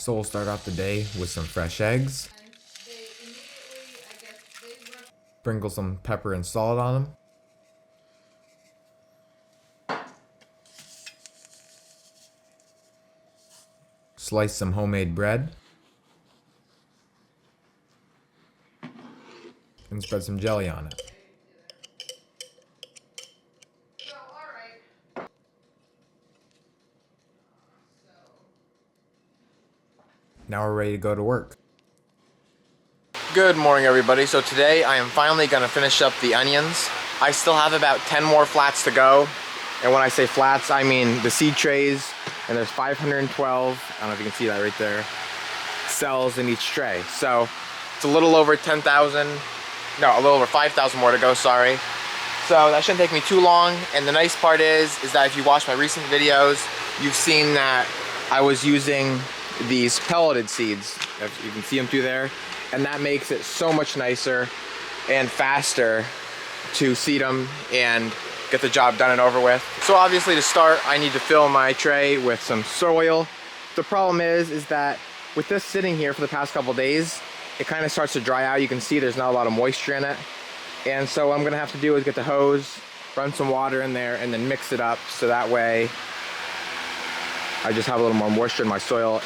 So we'll start off the day with some fresh eggs. Sprinkle some pepper and salt on them. Slice some homemade bread. And spread some jelly on it. Now we're ready to go to work. Good morning, everybody. So today I am finally going to finish up the onions. I still have about 10 more flats to go. And when I say flats, I mean the seed trays. And there's 512, I don't know if you can see that right there, cells in each tray. So it's a little over 10,000, no, a little over 5,000 more to go, sorry. So that shouldn't take me too long. And the nice part is that if you watch my recent videos, you've seen that I was using these pelleted seeds. If you can see them through there. And that makes it so much nicer and faster to seed them and get the job done and over with. So obviously to start, I need to fill my tray with some soil. The problem is that with this sitting here for the past couple days, it kind of starts to dry out. You can see there's not a lot of moisture in it. And so what I'm gonna have to do is get the hose, run some water in there, and then mix it up so that way I just have a little more moisture in my soil.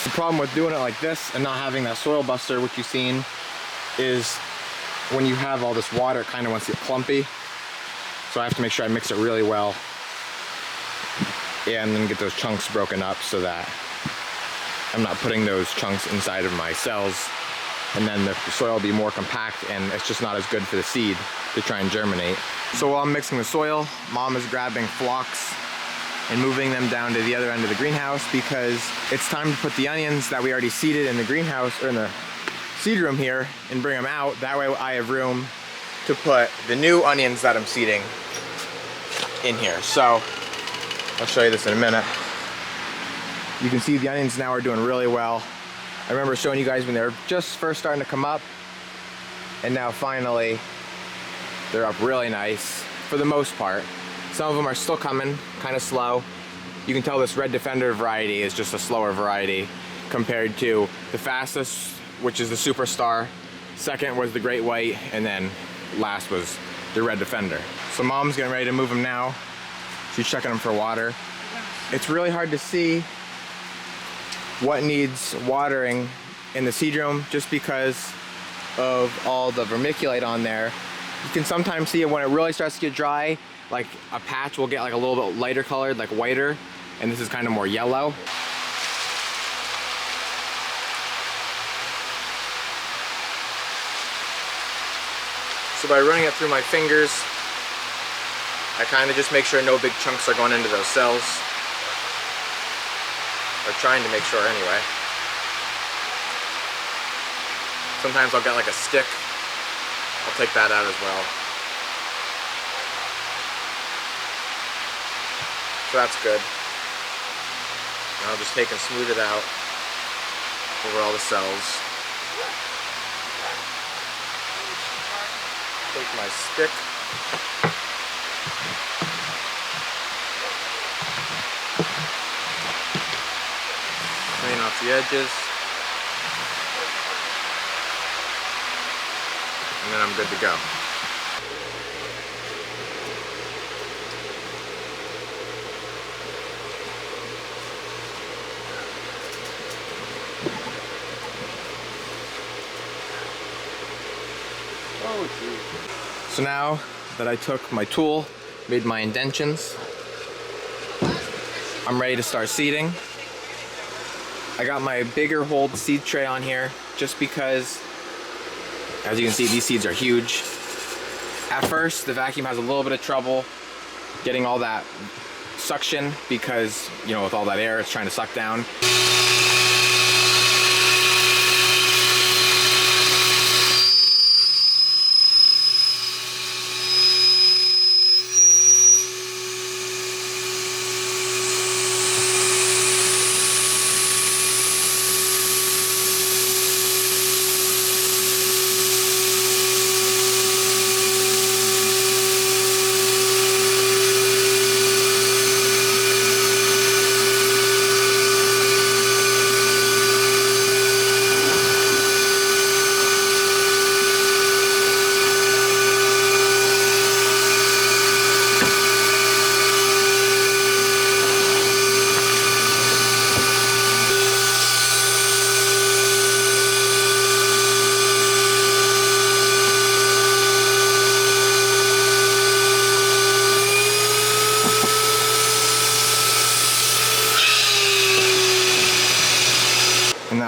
The problem with doing it like this and not having that soil buster, which you've seen, is when you have all this water, it kind of wants to get clumpy. So I have to make sure I mix it really well and then get those chunks broken up so that I'm not putting those chunks inside of my cells, and then the soil will be more compact and it's just not as good for the seed to try and germinate. So while I'm mixing the soil, Mom is grabbing flocks and moving them down to the other end of the greenhouse because it's time to put the onions that we already seeded in the greenhouse or in the seed room here and bring them out. That way I have room to put the new onions that I'm seeding in here. So I'll show you this in a minute. You can see the onions now are doing really well. I remember showing you guys when they were just first starting to come up, and now finally they're up really nice for the most part. Some of them are still coming, kind of slow. You can tell this Red Defender variety is just a slower variety compared to the fastest, which is the Superstar. Second was the Great White, and then last was the Red Defender. So Mom's getting ready to move them now. She's checking them for water. It's really hard to see what needs watering in the seed room just because of all the vermiculite on there. You can sometimes see it when it really starts to get dry. Like a patch will get like a little bit lighter colored, like whiter, and this is kind of more yellow. So by running it through my fingers, I kind of just make sure no big chunks are going into those cells. Or trying to make sure anyway. Sometimes I'll get like a stick. I'll take that out as well. So that's good. And I'll just take and smooth it out over all the cells. Take my stick. Clean off the edges. And then I'm good to go. So now that I took my tool, made my indentions, I'm ready to start seeding. I got my bigger hold seed tray on here just because, as you can see, these seeds are huge. At first, the vacuum has a little bit of trouble getting all that suction because, you know, with all that air, it's trying to suck down.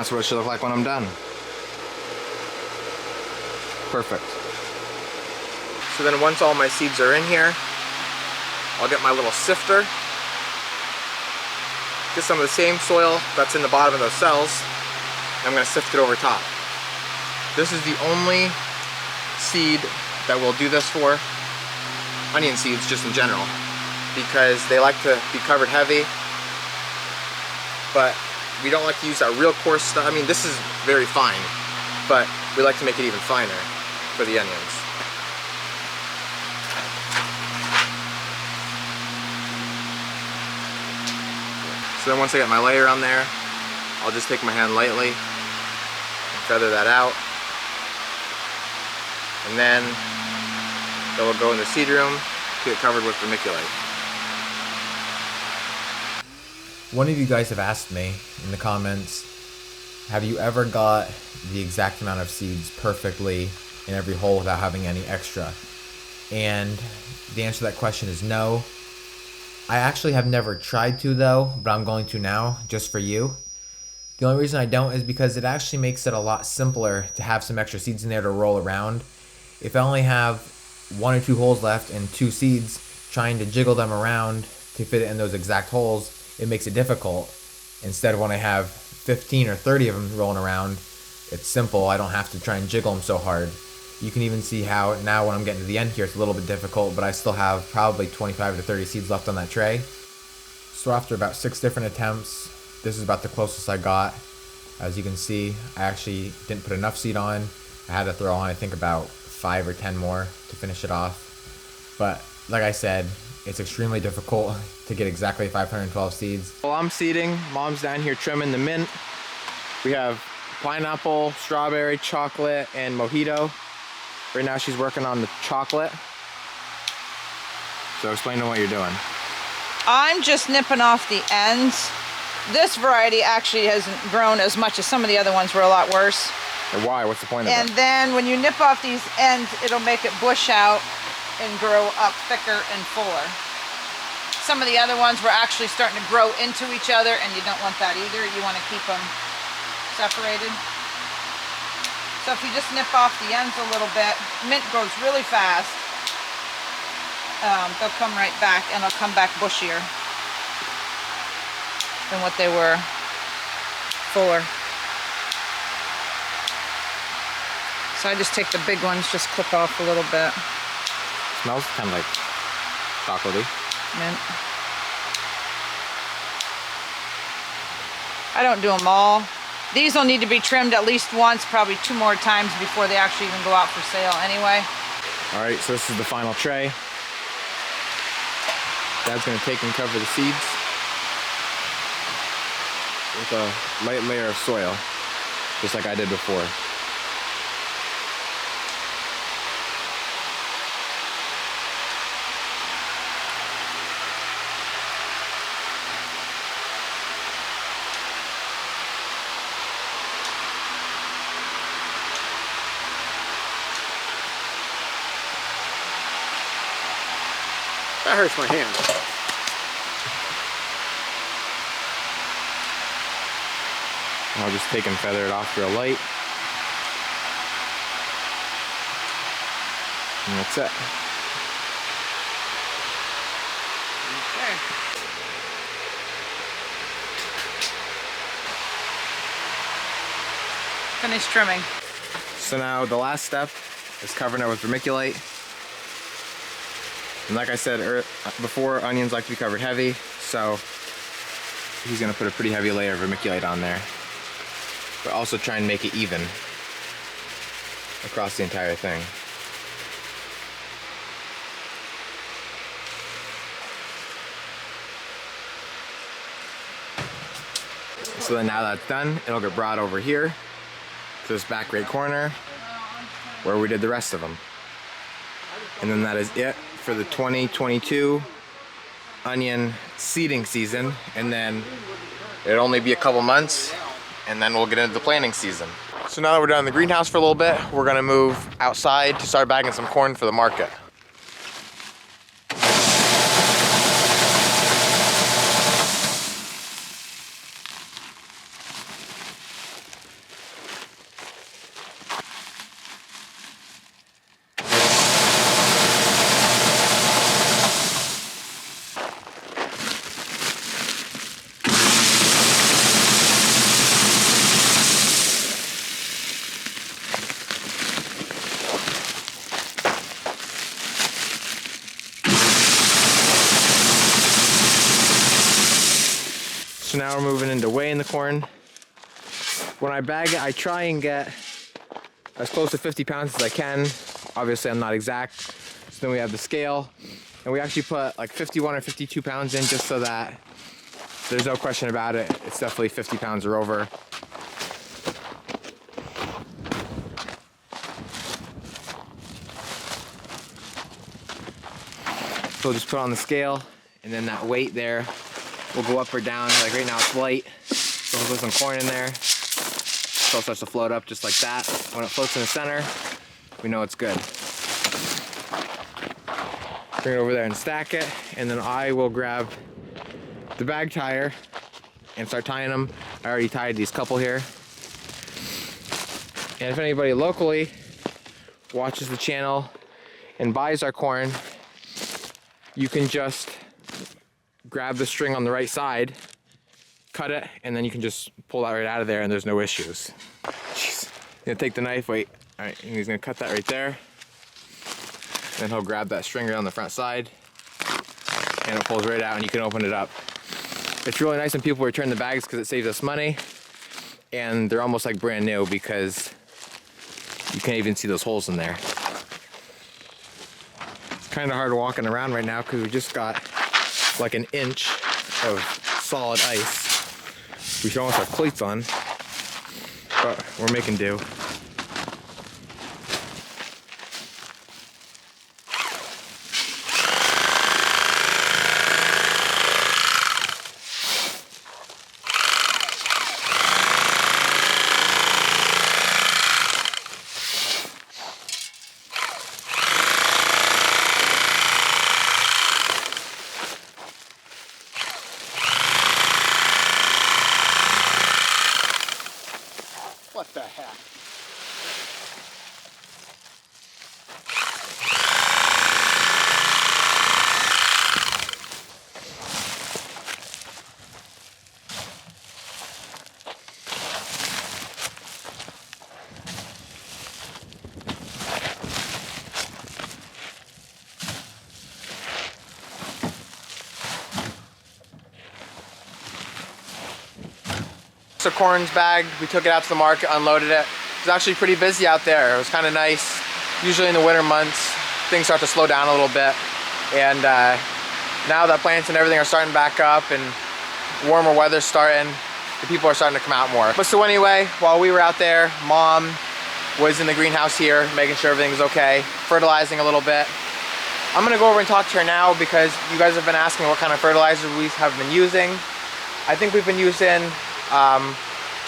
that's what it should look like when I'm done. Perfect. So then once all my seeds are in here, I'll get my little sifter, get some of the same soil that's in the bottom of those cells, and I'm going to sift it over top. This is the only seed that we'll do this for, onion seeds just in general, because they like to be covered heavy, but we don't like to use that real coarse stuff. I mean, this is very fine, but we like to make it even finer for the onions. So then once I get my layer on there, I'll just take my hand lightly and feather that out. And then it will go in the seed room to get covered with vermiculite. One of you guys have asked me in the comments, have you ever got the exact amount of seeds perfectly in every hole without having any extra? And the answer to that question is no. I actually have never tried to though, but I'm going to now, just for you. The only reason I don't is because it actually makes it a lot simpler to have some extra seeds in there to roll around. If I only have 1 or 2 holes left and 2 seeds, trying to jiggle them around to fit it in those exact holes, it makes it difficult. Instead of when I have 15 or 30 of them rolling around, it's simple. I don't have to try and jiggle them so hard. You can even see how now when I'm getting to the end here, it's a little bit difficult, but I still have probably 25 to 30 seeds left on that tray. So after about 6 different attempts, this is about the closest I got. As you can see, I actually didn't put enough seed on. I had to throw on, I think, about 5 or 10 more to finish it off. But like I said, it's extremely difficult to get exactly 512 seeds. While I'm seeding, Mom's down here trimming the mint. We have pineapple, strawberry, chocolate, and mojito. Right now she's working on the chocolate. So explain to what you're doing. I'm just nipping off the ends. This variety actually hasn't grown as much as some of the other ones were a lot worse. And why? What's the point of And it? then when you nip off these ends, it'll make it bush out and grow up thicker and fuller. Some of the other ones were actually starting to grow into each other, and you don't want that either. You want to keep them separated. So if you just nip off the ends a little bit, mint grows really fast. They'll come right back, and they'll come back bushier than what they were fuller. So I just take the big ones, just clip off a little bit. Smells kind of like chocolatey. Mint. I don't do them all. These will need to be trimmed at least once, probably 2 more times before they actually even go out for sale anyway. All right, so this is the final tray. Dad's gonna take and cover the seeds with a light layer of soil, just like I did before. That hurts my hand. I'll just take and feather it off real light. And that's it. Okay. Finish trimming. So now the last step is covering it with vermiculite. And like I said before, onions like to be covered heavy, so he's gonna put a pretty heavy layer of vermiculite on there. But also try and make it even across the entire thing. So then now that's done, it'll get brought over here to this back right corner where we did the rest of them. And then that is it for the 2022 onion seeding season. And then it'll only be a couple months and then we'll get into the planting season. So now that we're done in the greenhouse for a little bit, we're gonna move outside to start bagging some corn for the market. So now we're moving into weighing the corn. When I bag it, I try and get as close to 50 pounds as I can. Obviously, I'm not exact. So then we have the scale, and we actually put like 51 or 52 pounds in just so that there's no question about it. It's definitely 50 pounds or over. So we'll just put it on the scale, and then that weight there will go up or down. Like right now it's light, so we'll put some corn in there. So it starts to float up just like that. When it floats in the center, we know it's good. Bring it over there and stack it, and then I will grab the bag tire and start tying them. I already tied these couple here. And if anybody locally watches the channel and buys our corn, you can just grab the string on the right side, cut it, and then you can just pull that right out of there and there's no issues. Jeez. Gonna take the knife, wait. All right, and he's gonna cut that right there. Then he'll grab that string right on the front side and it pulls right out and you can open it up. It's really nice when people return the bags because it saves us money, and they're almost like brand new because you can't even see those holes in there. It's kind of hard walking around right now because we just got like an inch of solid ice. We should almost have cleats on, but we're making do. What the heck? So corn's bagged, we took it out to the market, unloaded it. It was actually pretty busy out there. It was kind of nice. Usually in the winter months, things start to slow down a little bit. And now that plants and everything are starting back up and warmer weather's starting, the people are starting to come out more. But so anyway, while we were out there, Mom was in the greenhouse here, making sure everything was okay, fertilizing a little bit. I'm gonna go over and talk to her now because you guys have been asking what kind of fertilizer we have been using. I think we've been using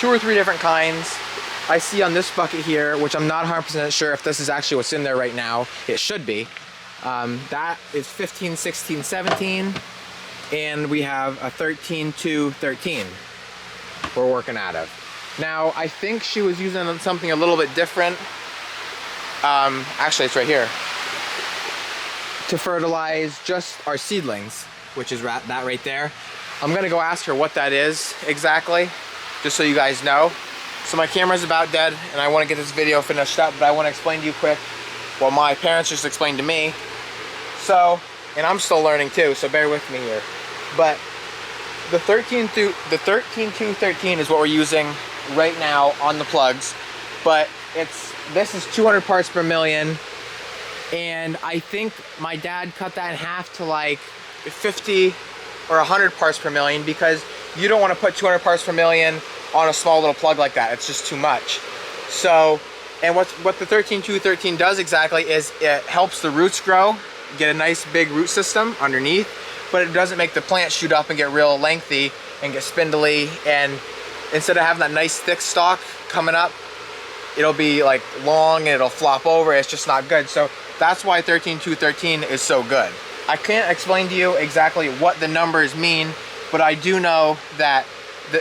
2 or 3 different kinds. I see on this bucket here, which I'm not 100% sure if this is actually what's in there right now. It should be. That is 15, 16, 17, and we have a 13, 2, 13 we're working out of. Now, I think she was using something a little bit different. Actually, it's right here. To fertilize just our seedlings, which is that right there. I'm gonna go ask her what that is exactly, just so you guys know. So my camera's about dead and I wanna get this video finished up, but I wanna explain to you quick what my parents just explained to me. So, and I'm still learning too, so bear with me here. But the 13 to 13 is what we're using right now on the plugs, but this is 200 parts per million, and I think my dad cut that in half to like 50 or 100 parts per million because you don't want to put 200 parts per million on a small little plug like that. It's just too much. So, and what the 13-2-13 does exactly is it helps the roots grow, get a nice big root system underneath, but it doesn't make the plant shoot up and get real lengthy and get spindly, and instead of having that nice thick stalk coming up, it'll be like long and it'll flop over. It's just not good. So that's why 13-2-13 is so good. I can't explain to you exactly what the numbers mean, but I do know that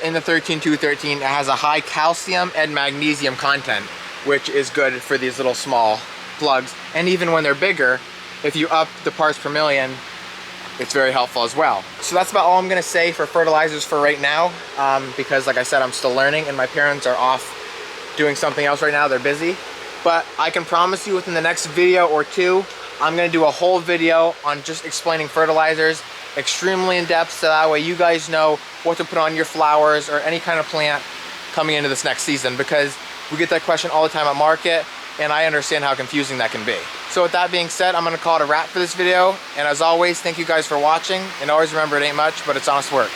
in the 13-2-13 it has a high calcium and magnesium content, which is good for these little small plugs. And even when they're bigger, if you up the parts per million, it's very helpful as well. So that's about all I'm gonna say for fertilizers for right now, because like I said, I'm still learning and my parents are off doing something else right now, they're busy. But I can promise you within the next video or two, I'm gonna do a whole video on just explaining fertilizers extremely in depth, so that way you guys know what to put on your flowers or any kind of plant coming into this next season, because we get that question all the time at market, and I understand how confusing that can be. So with that being said, I'm gonna call it a wrap for this video, and as always, thank you guys for watching, and always remember, it ain't much, but it's honest work.